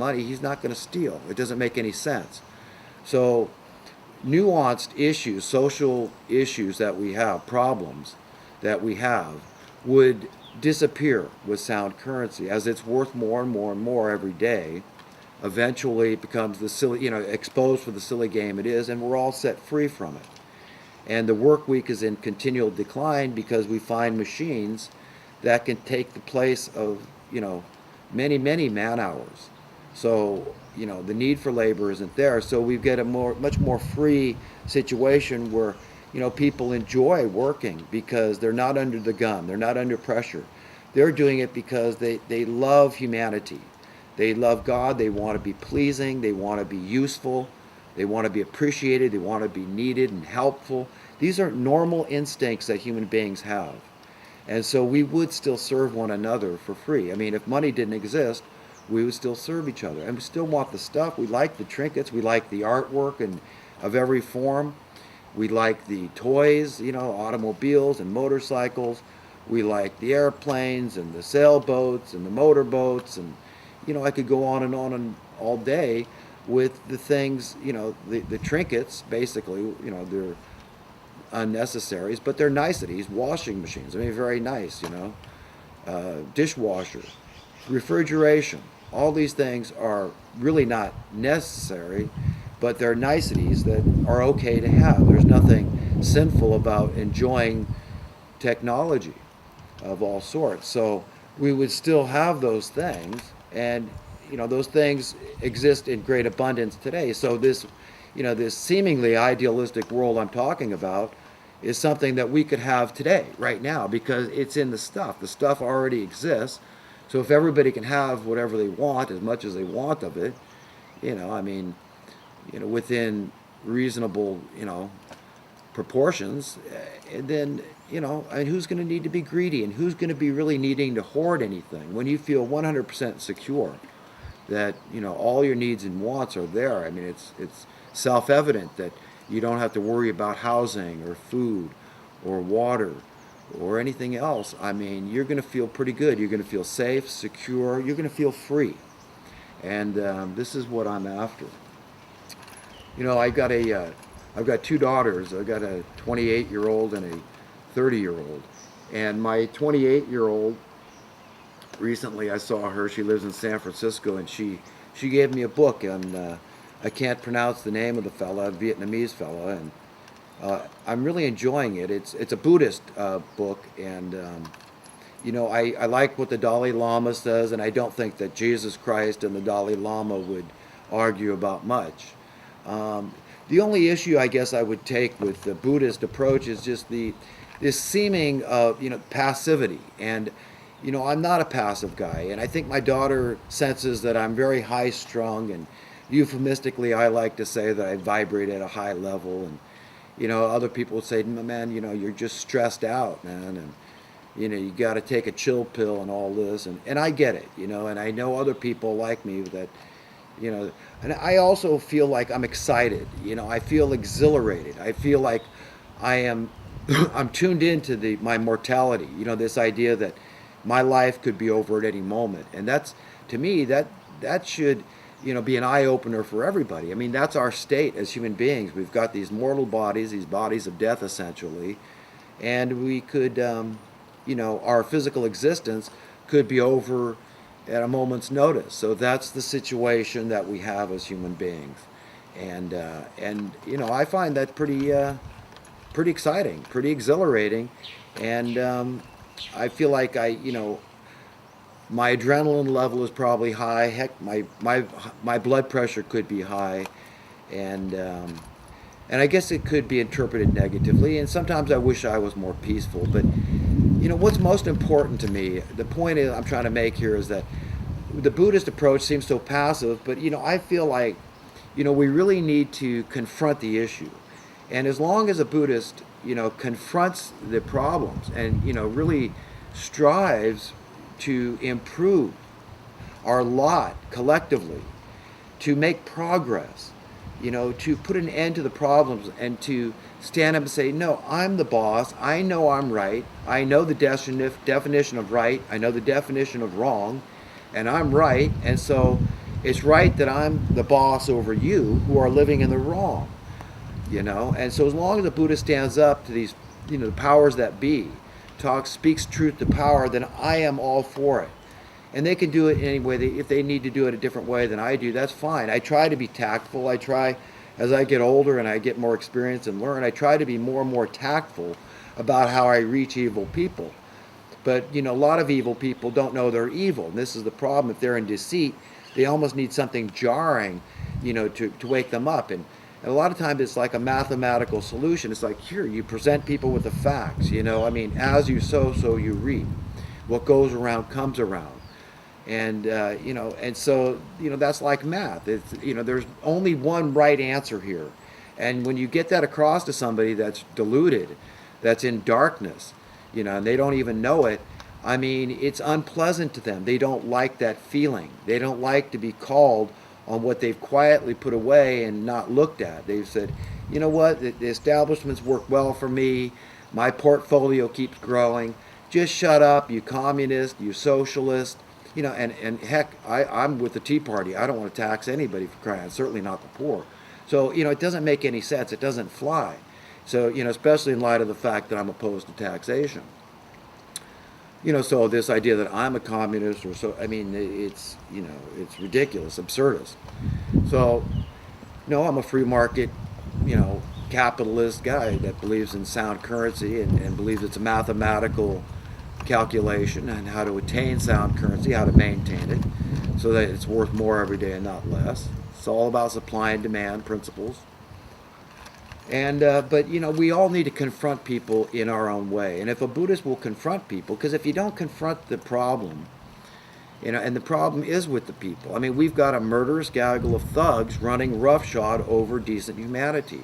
money, he's not going to steal. It doesn't make any sense. So nuanced issues, social issues that we have, problems that we have, would disappear with sound currency. As it's worth more and more and more every day, eventually it becomes the silly, exposed for the silly game it is, and we're all set free from it. And the work week is in continual decline because we find machines that can take the place of, many, many man hours. So, the need for labor isn't there. So we get a much more free situation where, people enjoy working because they're not under the gun. They're not under pressure. They're doing it because they love humanity. They love God. They want to be pleasing. They want to be useful. They want to be appreciated. They want to be needed and helpful. These are normal instincts that human beings have. And so we would still serve one another for free. I mean, if money didn't exist, we would still serve each other. And we still want the stuff. We like the trinkets. We like the artwork and of every form. We like the toys, automobiles and motorcycles. We like the airplanes and the sailboats and the motorboats. And, I could go on and all day with the things, the trinkets, basically, they're unnecessaries, but they're niceties. Washing machines, very nice, dishwasher, refrigeration. All these things are really not necessary, but they're niceties that are okay to have. There's nothing sinful about enjoying technology of all sorts. So we would still have those things, and those things exist in great abundance today. So this seemingly idealistic world I'm talking about is something that we could have today, right now, because it's in the stuff. The stuff already exists. So if everybody can have whatever they want, as much as they want of it, within reasonable, proportions, then, who's going to need to be greedy, and who's going to be really needing to hoard anything when you feel 100% secure that, all your needs and wants are there? It's self-evident that you don't have to worry about housing or food or water or anything else. You're going to feel pretty good. You're going to feel safe, secure. You're going to feel free. And this is what I'm after. I've got two daughters. I've got a 28-year-old and a 30-year-old. And my 28-year-old, recently I saw her. She lives in San Francisco, and she gave me a book, and I can't pronounce the name of the fella, a Vietnamese fella, and I'm really enjoying it. It's a Buddhist book, and I like what the Dalai Lama says, and I don't think that Jesus Christ and the Dalai Lama would argue about much. The only issue I guess I would take with the Buddhist approach is just this seeming of passivity, and I'm not a passive guy, and I think my daughter senses that I'm very high-strung, and euphemistically I like to say that I vibrate at a high level, and other people would say, man, you're just stressed out, man, and you got to take a chill pill and all this, and I get it, and I know other people like me that, and I also feel like I'm excited, I feel exhilarated, I feel like I'm tuned into my mortality, this idea that my life could be over at any moment, and that's, to me, that should be an eye-opener for everybody. That's our state as human beings. We've got these mortal bodies, these bodies of death, essentially, and we could, our physical existence could be over at a moment's notice. So that's the situation that we have as human beings, and I find that pretty exciting, pretty exhilarating, and I feel like my adrenaline level is probably high. Heck, my blood pressure could be high, and I guess it could be interpreted negatively. And sometimes I wish I was more peaceful. But what's most important to me, the point I'm trying to make here is that the Buddhist approach seems so passive, but I feel like we really need to confront the issue. And as long as a Buddhist confronts the problems and really strives to improve our lot collectively, to make progress, to put an end to the problems and to stand up and say, no, I'm the boss, I know I'm right, I know the definition of right, I know the definition of wrong, and I'm right, and so, It's right that I'm the boss over you who are living in the wrong, you know. And so as long as the Buddha stands up to these, you know, the powers that be, speaks truth to power, then I am all for it. And they can do it any way. If they need to do it a different way than I do, that's fine. I try to be tactful. I try, as I get older and I get more experience and learn, I try to be more and more tactful about how I reach evil people. But, you know, a lot of evil people don't know they're evil. And this is the problem. If they're in deceit, they almost need something jarring, you know, to wake them up. And a lot of times it's like a mathematical solution. It's like, here, you present people with the facts, you know. I mean, as you sow, so you reap. What goes around comes around. And, you know, and so, you know, that's like math. It's, you know, there's only one right answer here. And when you get that across to somebody that's deluded, that's in darkness, you know, and they don't even know it, I mean, it's unpleasant to them. They don't like that feeling. They don't like to be called on what they've quietly put away and not looked at. They've said, you know what, the establishments work well for me. My portfolio keeps growing. Just shut up, you communist, you socialist. You know, and heck, I'm with the Tea Party. I don't want to tax anybody for crying, certainly not the poor. So, you know, it doesn't make any sense. It doesn't fly. So, you know, especially in light of the fact that I'm opposed to taxation. You know, so this idea that I'm a communist or so, I mean, it's, you know, it's ridiculous, absurdist. So, no, I'm a free market, you know, capitalist guy that believes in sound currency and believes it's a mathematical calculation and how to attain sound currency, how to maintain it so that it's worth more every day and not less. It's all about supply and demand principles. And but you know, we all need to confront people in our own way. And if a Buddhist will confront people, because if you don't confront the problem, you know, and the problem is with the people. I mean, we've got a murderous gaggle of thugs running roughshod over decent humanity.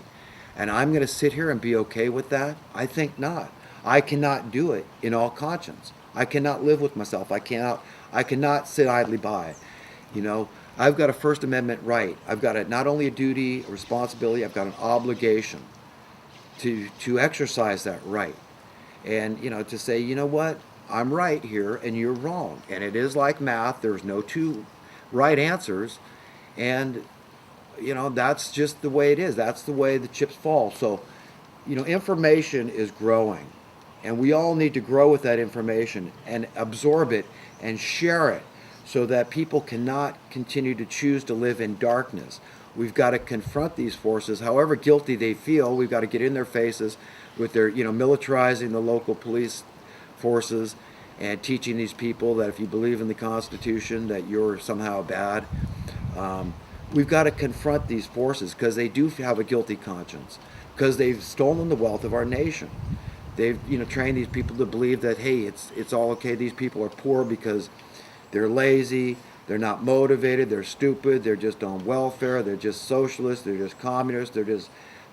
And I'm going to sit here and be okay with that? I think not. I cannot do it in all conscience. I cannot live with myself. I cannot sit idly by. You know, I've got a First Amendment right. I've got not only a duty, a responsibility, I've got an obligation to exercise that right. And, you know, to say, you know what, I'm right here and you're wrong. And it is like math. There's no two right answers. And, you know, that's just the way it is. That's the way the chips fall. So, you know, information is growing. And we all need to grow with that information and absorb it and share it so that people cannot continue to choose to live in darkness. We've got to confront these forces, however guilty they feel. We've got to get in their faces with their, you know, militarizing the local police forces and teaching these people that if you believe in the Constitution that you're somehow bad. We've got to confront these forces because they do have a guilty conscience, because they've stolen the wealth of our nation. They've, you know, trained these people to believe that, hey, it's all okay. These people are poor because they're lazy, they're not motivated, they're stupid, they're just on welfare, they're just socialists, they're just communists, they're just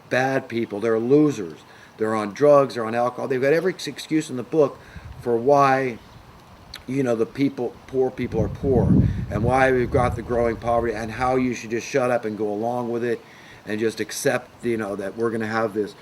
bad people, they're losers, they're on drugs, they're on alcohol. They've got every excuse in the book for why, you know, the poor people are poor, and why we've got the growing poverty, and how you should just shut up and go along with it and just accept, you know, that we're going to have this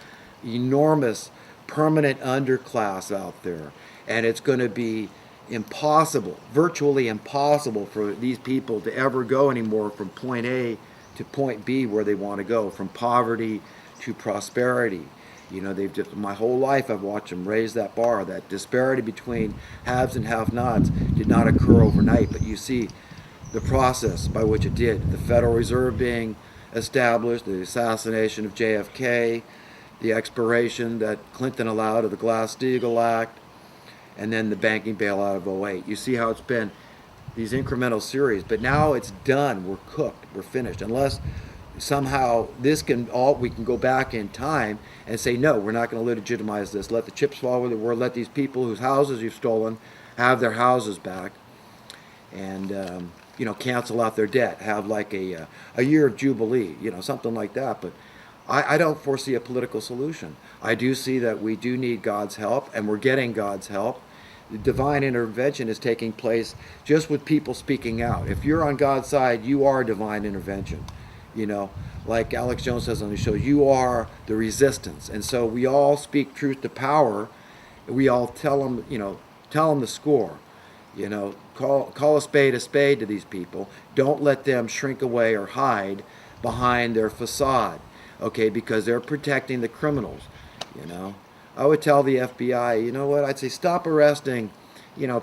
enormous permanent underclass out there, and it's going to be impossible, virtually impossible for these people to ever go anymore from point A to point B where they want to go, from poverty to prosperity. You know, they've just, my whole life I've watched them raise that bar. That disparity between haves and have-nots did not occur overnight, but you see the process by which it did. The Federal Reserve being established, the assassination of JFK, the expiration that Clinton allowed of the Glass-Steagall Act, and then the banking bailout of '08. You see how it's been these incremental series, but now it's done. We're cooked. We're finished. Unless somehow we can go back in time and say, no, we're not going to legitimize this. Let the chips fall where they were. Let these people whose houses you've stolen have their houses back, and you know, cancel out their debt. Have like a year of jubilee, you know, something like that. But I don't foresee a political solution. I do see that we do need God's help, and we're getting God's help. The divine intervention is taking place just with people speaking out. If you're on God's side, you are divine intervention. You know, like Alex Jones says on the show, you are the resistance. And so we all speak truth to power. We all tell them, you know, tell them the score. Call a spade to these people. Don't let them shrink away or hide behind their facade, okay? Because they're protecting the criminals. You know, I would tell the FBI, you know what? I'd say stop arresting,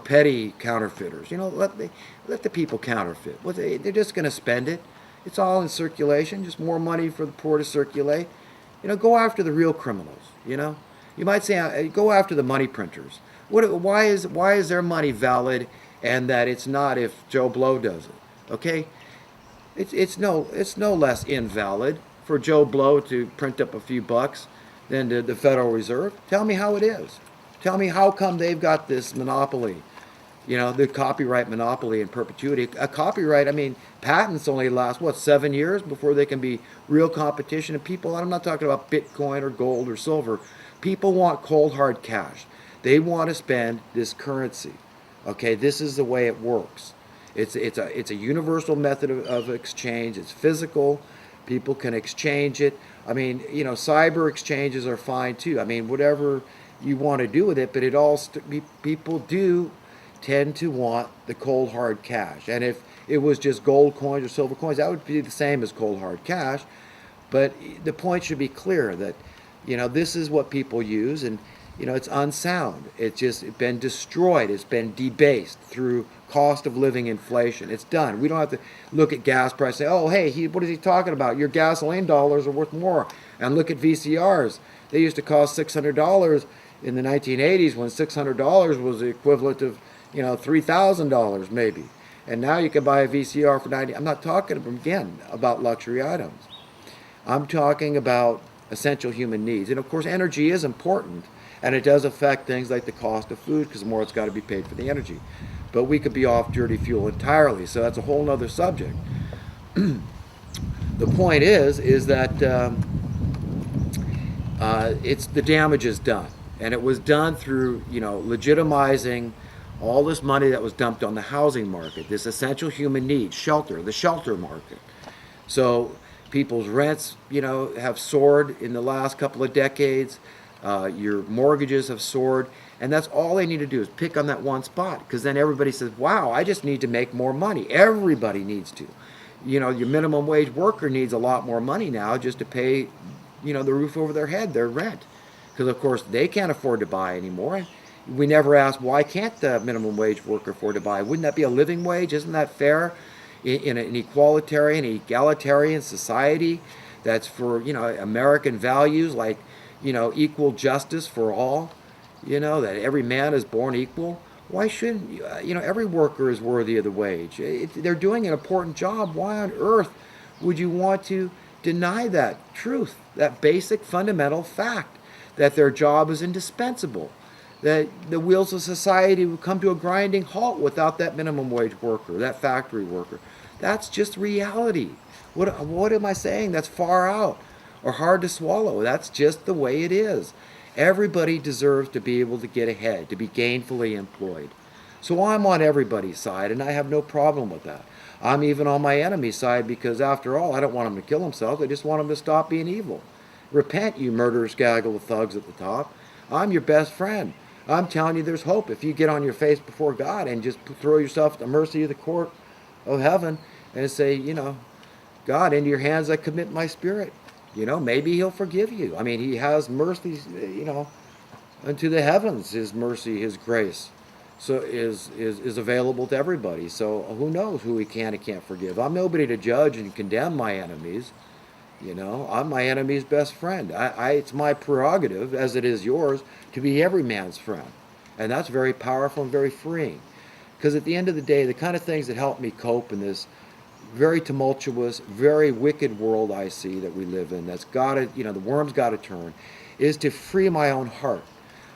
petty counterfeiters. Let the people counterfeit. They're just going to spend it. It's all in circulation. Just more money for the poor to circulate. Go after the real criminals. You might say go after the money printers. Why is their money valid, and that it's not if Joe Blow does it? Okay, it's no less invalid for Joe Blow to print up a few bucks than the Federal Reserve. Tell me how it is. Tell me how come they've got this monopoly, the copyright monopoly in perpetuity. A copyright, patents only last, 7 years before they can be real competition. And people, I'm not talking about Bitcoin or gold or silver. People want cold hard cash. They want to spend this currency. Okay, this is the way it works. It's a universal method of exchange. It's physical. People can exchange it. Cyber exchanges are fine too. Whatever you want to do with it, but people do tend to want the cold hard cash. And if it was just gold coins or silver coins, that would be the same as cold hard cash. But the point should be clear that this is what people use, and it's unsound. It's been destroyed. It's been debased through cost of living inflation. It's done. We don't have to look at gas prices and say, oh, hey, what is he talking about? Your gasoline dollars are worth more. And look at VCRs. They used to cost $600 in the 1980s when $600 was the equivalent of, $3,000 maybe. And now you can buy a VCR for $90. I'm not talking, again, about luxury items. I'm talking about essential human needs. And of course, energy is important. And it does affect things like the cost of food, because the more it's got to be paid for the energy. But we could be off dirty fuel entirely, so that's a whole other subject. The point is that it's the damage is done, and it was done through legitimizing all this money that was dumped on the housing market, this essential human need, shelter, the shelter market. So people's rents, have soared in the last couple of decades. Your mortgages have soared, and that's all they need to do is pick on that one spot, because then everybody says, wow, I just need to make more money. Everybody needs to. Your minimum wage worker needs a lot more money now just to pay, the roof over their head, their rent, because of course they can't afford to buy anymore. We never ask, why can't the minimum wage worker afford to buy? Wouldn't that be a living wage? Isn't that fair in an egalitarian society that's for, American values like, equal justice for all, that every man is born equal? Why shouldn't, every worker is worthy of the wage. They're doing an important job. Why on earth would you want to deny that truth, that basic fundamental fact that their job is indispensable, that the wheels of society would come to a grinding halt without that minimum wage worker, that factory worker? That's just reality. What am I saying? That's far out or hard to swallow. That's just the way it is. Everybody deserves to be able to get ahead, to be gainfully employed. So I'm on everybody's side, and I have no problem with that. I'm even on my enemy's side, because after all, I don't want them to kill themselves. I just want them to stop being evil. Repent, you murderous gaggle of thugs at the top. I'm your best friend. I'm telling you there's hope if you get on your face before God and just throw yourself at the mercy of the court of heaven and say, God, into your hands I commit my spirit. Maybe he'll forgive you. He has mercy, unto the heavens. His mercy, his grace, so is available to everybody. So who knows who he can and can't forgive? I'm nobody to judge and condemn my enemies. I'm my enemy's best friend. It's my prerogative, as it is yours, to be every man's friend. And that's very powerful and very freeing. Because at the end of the day, the kind of things that help me cope in this very tumultuous, very wicked world I see that we live in, that's got to, the worm's got to turn, is to free my own heart.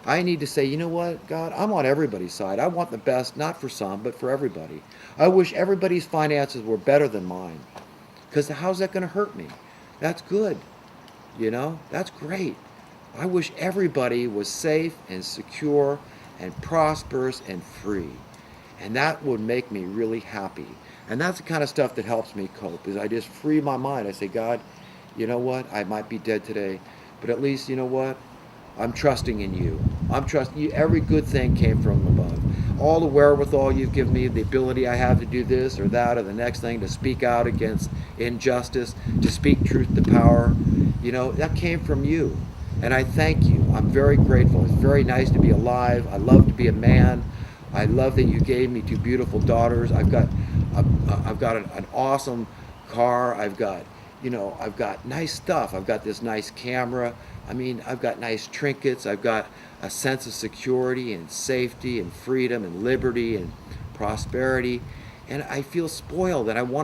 I need to say, you know what, God, I'm on everybody's side. I want the best, not for some, but for everybody. I wish everybody's finances were better than mine, because how's that going to hurt me? That's good. That's great. I wish everybody was safe and secure and prosperous and free. And that would make me really happy. And that's the kind of stuff that helps me cope, is I just free my mind. I say, God, you know what? I might be dead today, but at least, you know what? I'm trusting in you. I'm trusting you. Every good thing came from above. all the wherewithal you've given me, the ability I have to do this or that or the next thing, to speak out against injustice, to speak truth to power, you know, that came from you. And I thank you. I'm very grateful. It's very nice to be alive. I love to be a man. I love that you gave me two beautiful daughters. I've got an awesome car. I've got nice stuff. I've got this nice camera. I mean, I've got nice trinkets. I've got a sense of security and safety and freedom and liberty and prosperity. And I feel spoiled, and I want